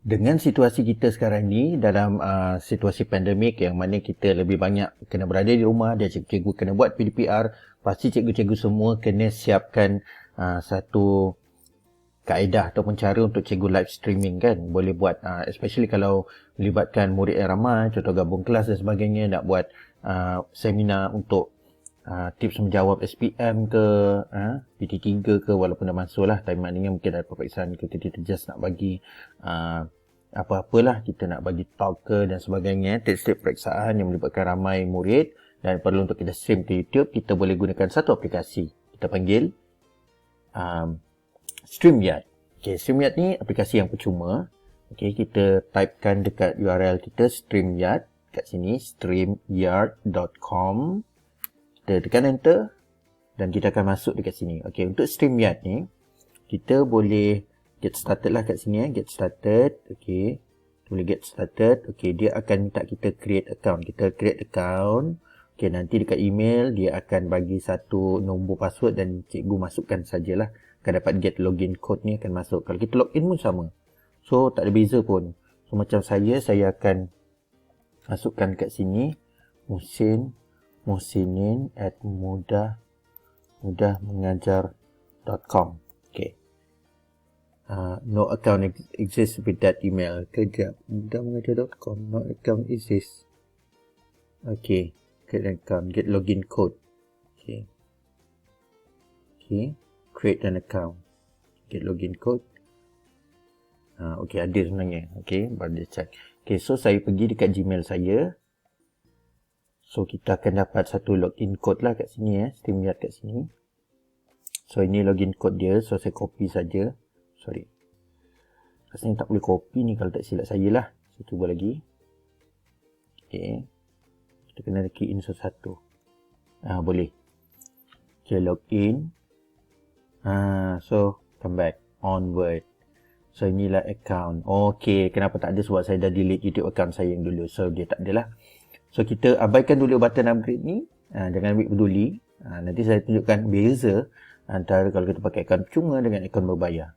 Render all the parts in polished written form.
Dengan situasi kita sekarang ni dalam situasi pandemik yang mana kita lebih banyak kena berada di rumah, dan cikgu kena buat PDPR, pasti cikgu-cikgu semua kena siapkan satu kaedah ataupun cara untuk cikgu live streaming kan. Boleh buat especially kalau melibatkan murid yang ramai, contoh gabung kelas dan sebagainya, nak buat seminar untuk tips menjawab SPM ke PT3 ke, walaupun dah masuk lah time, maknanya mungkin ada peperiksaan ke, kita just nak bagi apa-apalah, kita nak bagi talk ke dan sebagainya, tips-tips periksaan yang melibatkan ramai murid dan perlu untuk kita stream ke YouTube. Kita boleh gunakan satu aplikasi, kita panggil StreamYard. Okay, StreamYard ni aplikasi yang percuma. Okay, kita typekan dekat URL kita StreamYard kat sini, streamyard.com. Kita tekan enter dan kita akan masuk dekat sini. Okay, untuk StreamYard ni kita boleh get started lah kat sini get started. Okay, boleh get started. Okay, dia akan minta kita create account. Kita create account. Okay, nanti dekat email dia akan bagi satu nombor password dan cikgu masukkan sajalah. Akan dapat get login code ni akan masuk. Kalau kita login pun sama. So tak ada beza pun. So macam saya akan masukkan kat sini muhsin@mudahmengajar.com. Okay. No account exists with that email. Kejap. Mudahmengajar.com. No account exists. Okay. Create account. Get login code. Okay. Okay. Create an account. Get login code. Okay, ada sebenarnya. Okay, baru dia check. Okay, so saya pergi dekat Gmail saya. So, kita akan dapat satu login code lah kat sini StreamYard kat sini. So, ini login code dia. So, saya copy saja. Sorry. Rasanya tak boleh copy ni kalau tak silap saya lah. Saya cuba lagi. Okay. Kita kena key in satu-satu. Boleh. Okay, login. So come back onward. So inilah account. Okay, kenapa tak ada? Sebab saya dah delete YouTube account saya yang dulu. So dia tak adalah. So kita abaikan dulu button upgrade ni. Jangan ambil peduli. Nanti saya tunjukkan beza antara kalau kita pakai account percuma dengan account berbayar.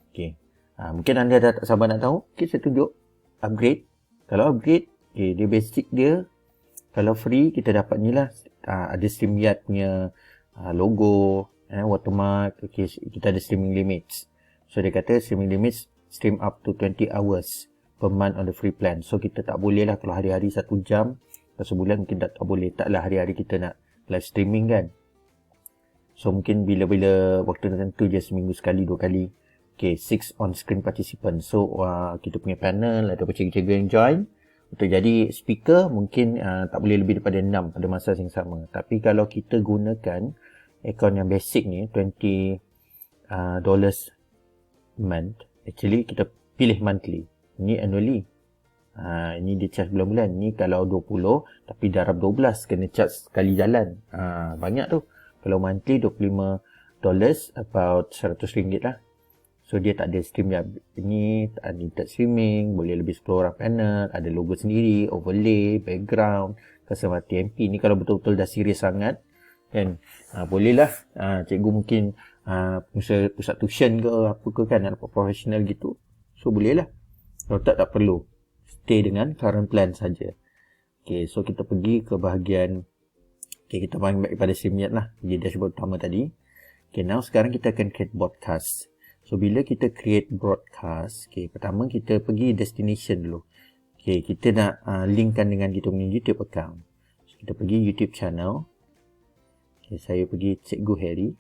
Okay. Mungkin anda dah tak sabar nak tahu. Okay, saya tunjuk upgrade. Kalau upgrade, okay, dia basic dia. Kalau free, kita dapat ni lah. Ada StreamYard punya logo, watermark. Okay, kita ada streaming limits. So dia kata streaming limits stream up to 20 hours per month on the free plan. So kita tak boleh lah kalau hari-hari 1 jam, kalau sebulan mungkin tak boleh. Taklah hari-hari kita nak live streaming kan. So mungkin bila-bila waktu tertentu je, seminggu sekali, 2 kali. Okay, 6 on screen participant. So kita punya panel ada cikgu-cikgu yang join. Untuk jadi speaker mungkin tak boleh lebih daripada 6 pada masa yang sama. Tapi kalau kita gunakan account yang basic ni, $20 month, actually kita pilih monthly. Ini annually. Ini dia charge bulan-bulan. Ni kalau 20 tapi darab 12 kena charge sekali jalan. Banyak tu. Kalau monthly $25, about RM100 lah. So dia tak ada stream ya. Ini unlimited streaming, boleh lebih 10 orang panel, ada logo sendiri, overlay, background, customer TMP. Ni kalau betul-betul dah serius sangat kan, bolehlah cikgu mungkin pusat tuition ke apa ke kan, nak dapat profesional gitu. So bolehlah. Kalau tak perlu. Stay dengan current plan saja. Okay, so kita pergi ke bahagian, okay, kita balik pada StreamYard lah, pergi dashboard utama tadi. Okay, now sekarang kita akan create broadcast. So bila kita create broadcast, okay, pertama kita pergi destination dulu. Okay, kita nak linkkan dengan kita punya YouTube account. So, kita pergi YouTube channel. Okay, saya pergi Cikgu Harry.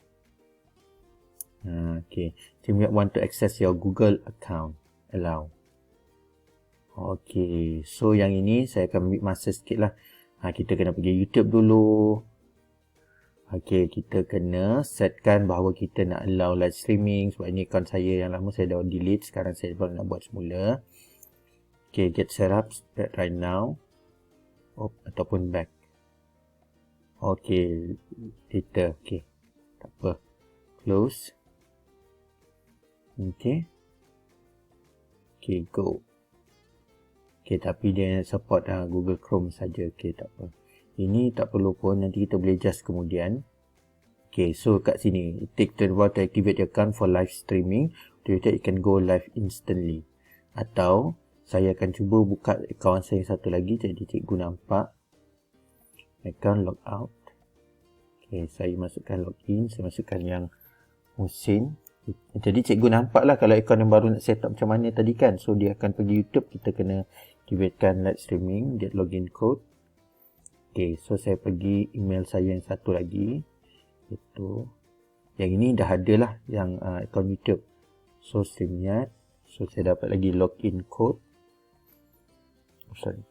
Okay, StreamYard want to access your Google account. Allow. Okay, so yang ini saya akan ambil masa sikit lah. Kita kena pergi YouTube dulu. Okay, kita kena setkan bahawa kita nak allow live streaming. Sebab ini account saya yang lama saya dah delete. Sekarang saya baru nak buat semula. Okay, get set up right now. Ataupun back. Okay, later. Okay, tak apa. Close. Okay. Okay, go. Okay, tapi dia support Google Chrome saja. Okay, tak apa. Ini tak perlu pun, nanti kita boleh adjust kemudian. Okay, so kat sini, take the while to activate your account for live streaming. It can go live instantly. Atau saya akan cuba buka akaun saya yang satu lagi. Jadi cikgu nampak akaun logout. Okay, saya masukkan login. Saya masukkan yang Husin. Jadi cikgu nampak lah kalau akaun yang baru nak set up macam mana tadi kan. So dia akan pergi YouTube. Kita kena activatekan live streaming. Get login code. Okay, so saya pergi email saya yang satu lagi. Itu. Yang ini dah ada lah yang akaun YouTube. So StreamYard. So saya dapat lagi login code. Sorry.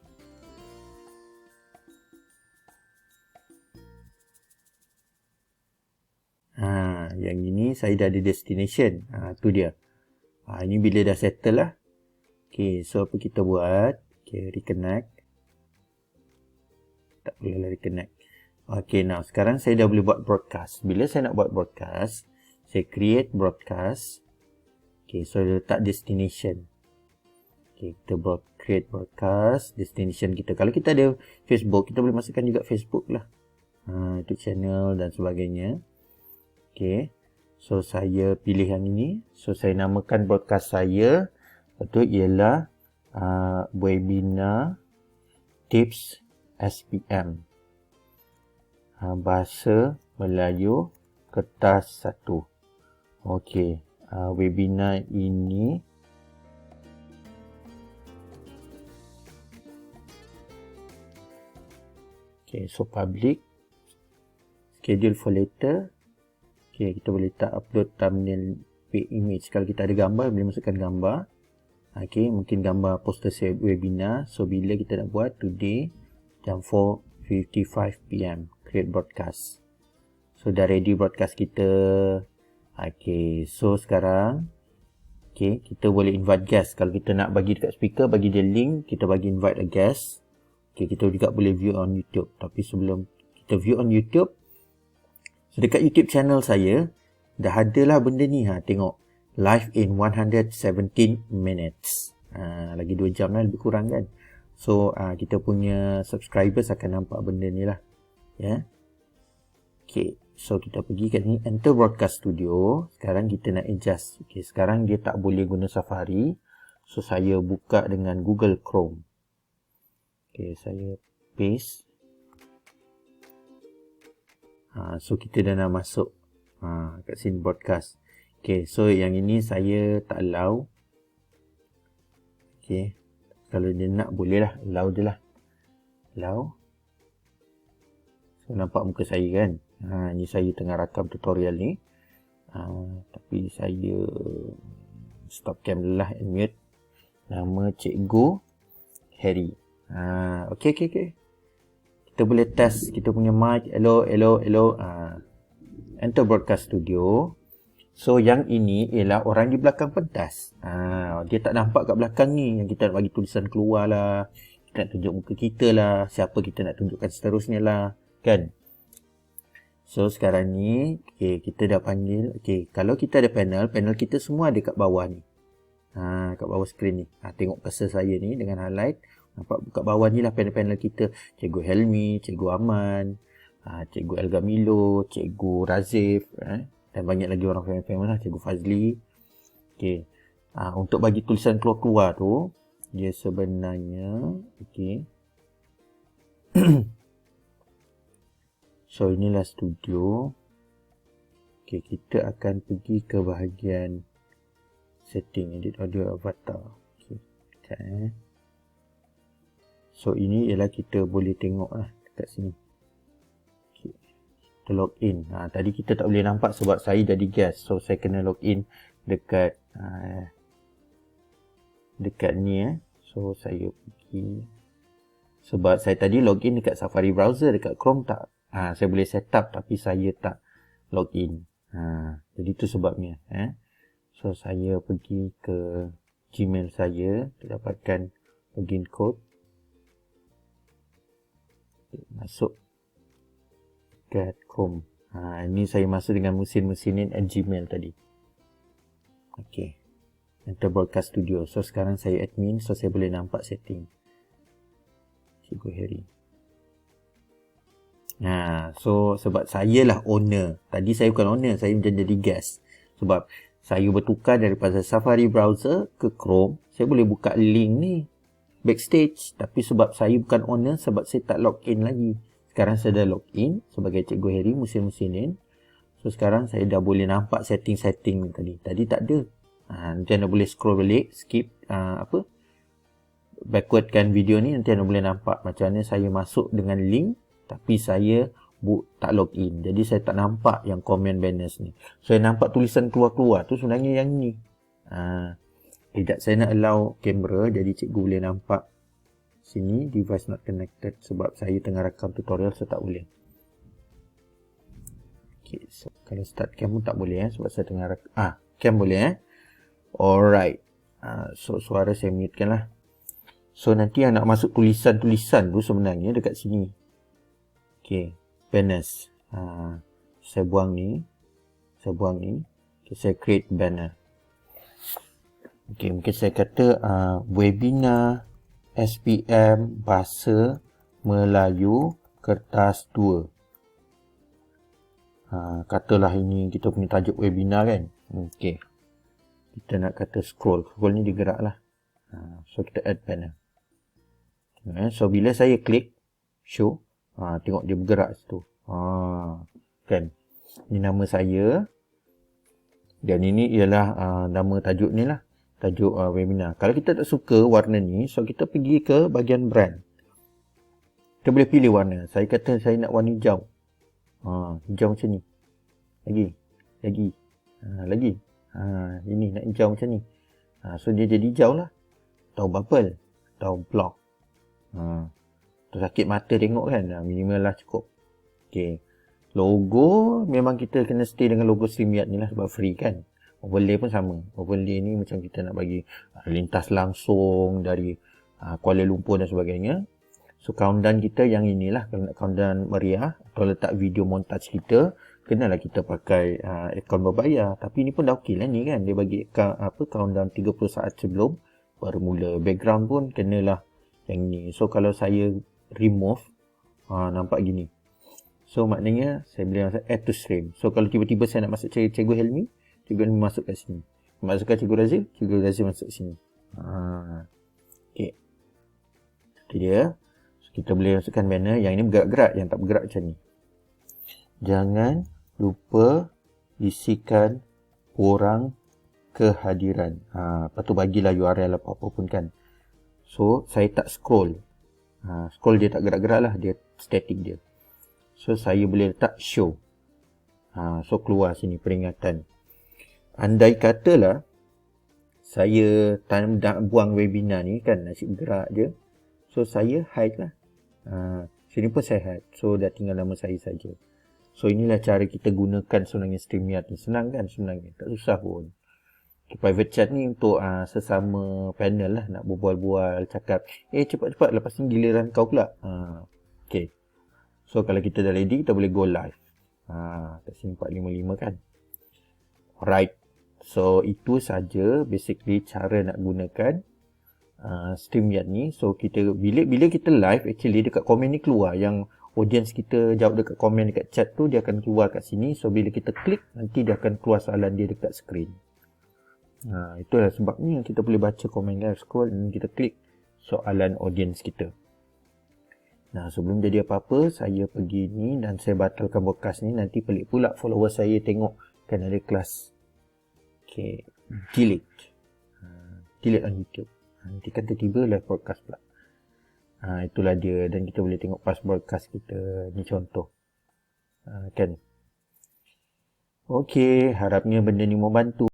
Yang ini saya dah ada destination. Tu dia. Ini bila dah settle lah. Okay, so apa kita buat? Okay, reconnect. Tak boleh lah reconnect. Okay, now sekarang saya dah boleh buat broadcast. Bila saya nak buat broadcast, saya create broadcast. Okay, so letak destination. Okay, kita create broadcast, destination kita. Kalau kita ada Facebook, kita boleh masukkan juga Facebook lah. Itu channel dan sebagainya. Okay, so saya pilih yang ini. So saya namakan broadcast saya. Itu ialah webinar tips SPM. Bahasa Melayu kertas 1. Okey, webinar ini so public, schedule for later. Kita boleh letak upload thumbnail image. Kalau kita ada gambar, boleh masukkan gambar. Mungkin gambar poster webinar. So bila kita nak buat today jam 4:55 PM, create broadcast. So dah ready broadcast kita. So sekarang kita boleh invite guest. Kalau kita nak bagi dekat speaker, bagi dia link, kita bagi invite a guest. Kita juga boleh view on YouTube. Tapi sebelum kita view on YouTube, so dekat YouTube channel saya dah ada lah benda ni. Tengok live in 117 minutes. Lagi 2 jam lah, lebih kurang kan. So kita punya subscribers akan nampak benda ni lah. So kita pergi kat ni, enter broadcast studio. Sekarang kita nak adjust. Sekarang dia tak boleh guna Safari. So saya buka dengan Google Chrome. Saya paste. So kita dah nak masuk kat sini broadcast. So yang ini saya tak allow. Kalau dia nak boleh lah, allow je lah. Allow. So nampak muka saya kan. Ni saya tengah rakam tutorial ni. Tapi saya stop cam dulu lah, and mute. Nama Cikgu Harry. Okay. Kita boleh test kita punya mic. Hello. Enter broadcast studio. So yang ini ialah orang di belakang pentas. Dia tak nampak kat belakang ni. Yang kita nak bagi tulisan keluar lah. Kita nak tunjuk muka kita lah. Siapa kita nak tunjukkan seterusnya lah. Kan? So sekarang ni kita dah panggil. Kalau kita ada panel kita semua ada kat bawah ni. Kat bawah skrin ni. Tengok cursor saya ni dengan highlight. Nampak kat bawah ni lah panel-panel kita. Cikgu Helmi, Cikgu Aman, Cikgu Elga Milo, Cikgu Razif, dan banyak lagi orang famous lah, Cikgu Fazli. Untuk bagi tulisan keluar-keluar tu, dia sebenarnya so inilah studio. Kita akan pergi ke bahagian setting, edit audio avatar. So ini ialah kita boleh tengok lah dekat sini. Kita log in. Tadi kita tak boleh nampak sebab saya jadi guest. So saya kena log in dekat ni. So saya pergi. Sebab saya tadi log in dekat Safari browser, dekat Chrome tak. Saya boleh set up tapi saya tak log in. Jadi itu sebabnya. So saya pergi ke Gmail saya. Kita dapatkan login code. Masuk kat Chrome. Ini saya masuk dengan mesin-mesinin at Gmail tadi. Enter broadcast studio. So sekarang saya admin. So saya boleh nampak setting Cikgu Harry. So sebab saya lah owner. Tadi saya bukan owner, saya jadi guest. Sebab saya bertukar daripada Safari browser ke Chrome. saya boleh buka link ni backstage, tapi sebab saya bukan owner, sebab saya tak login lagi. Sekarang saya dah login sebagai Cikgu Harry musim-musim. So sekarang saya dah boleh nampak setting-setting tadi. Tadi tak ada. Nanti anda boleh scroll balik, skip backwardkan video ni, nanti anda boleh nampak macam mana saya masuk dengan link tapi saya tak login. Jadi saya tak nampak yang comment banners ni. Saya nampak tulisan keluar-keluar tu sebenarnya yang ni. Sekejap saya nak allow kamera, jadi cikgu boleh nampak sini device not connected sebab saya tengah rakam tutorial, saya tak boleh. Okay, so kalau start cam pun tak boleh sebab saya tengah rakam. Cam boleh Alright. So suara saya mutekan lah. So nanti yang nak masuk tulisan-tulisan tu sebenarnya dekat sini. Okay, banners. Saya buang ni. Okay, saya create banner. Okay, mungkin saya kata webinar SPM Bahasa Melayu Kertas 2. Katalah ini kita punya tajuk webinar kan. Okay, kita nak kata scroll ni dia gerak lah. So kita add banner. So bila saya klik show, tengok dia bergerak situ. Kan, ini nama saya dan ini ialah nama tajuk ni lah, tajuk webinar. Kalau kita tak suka warna ni, so kita pergi ke bahagian brand. Kita boleh pilih warna. Saya kata saya nak warna hijau. Hijau macam ni. Lagi. Ini nak hijau macam ni. So dia jadi hijau lah. Atau bubble. Atau block. Tu sakit mata tengok kan. Minimal lah cukup. Okay. Logo memang kita kena stay dengan logo StreamYard ni lah sebab free kan. Overlay pun sama. Overlay ni macam kita nak bagi lintas langsung dari Kuala Lumpur dan sebagainya. So countdown kita yang inilah. Kalau nak countdown meriah atau letak video montage kita, kenalah kita pakai akaun berbayar. Tapi ni pun dah okey lah ni kan. Dia bagi countdown 30 saat sebelum baru mula. Background pun kenalah yang ni. So kalau saya remove, nampak gini. So maknanya saya boleh masuk add to stream. So kalau tiba-tiba saya nak masuk Cikgu Helmi, Cikgu Helmi masuk kat sini. Masukkan Cikgu Razif, Cikgu Razif masuk sini. Okay. Itu dia. So, kita boleh masukkan banner. Yang ini bergerak-gerak, yang tak bergerak macam ni. Jangan lupa isikan orang kehadiran. Lepas tu bagilah URL apa-apa pun kan. So saya tak scroll. Scroll dia tak gerak-gerak lah. Dia static dia. So saya boleh letak show. So keluar sini peringatan. Andai katalah saya tak buang webinar ni kan, asyik bergerak je. So saya hide lah. Sini pun saya hide. So dah tinggal nama saya saja. So inilah cara kita gunakan sebenarnya StreamYard ni. Senang kan sebenarnya. Tak susah pun. Private chat ni untuk sesama panel lah. Nak berbual-bual, cakap. Cepat-cepat lepas ni giliran kau pula. Okay. So kalau kita dah ready, kita boleh go live. Kat sini 455 kan. Alright. So itu saja basically cara nak gunakan StreamYard ni. So kita bila kita live, actually dekat komen ni keluar. Yang audience kita jawab dekat komen dekat chat tu, dia akan keluar kat sini. So bila kita klik, nanti dia akan keluar soalan dia dekat screen. Itulah sebabnya kita boleh baca komen live, scroll dan kita klik soalan audience kita. Sebelum jadi apa-apa, saya pergi ni dan saya batalkan broadcast ni. Nanti pelik pula follower saya tengok kan ada kelas. Okay, delete on YouTube. Nanti kan tiba-tiba live broadcast pula. Itulah dia, dan kita boleh tengok pas broadcast kita. Ni contoh. Kan. Okay, harapnya benda ni membantu.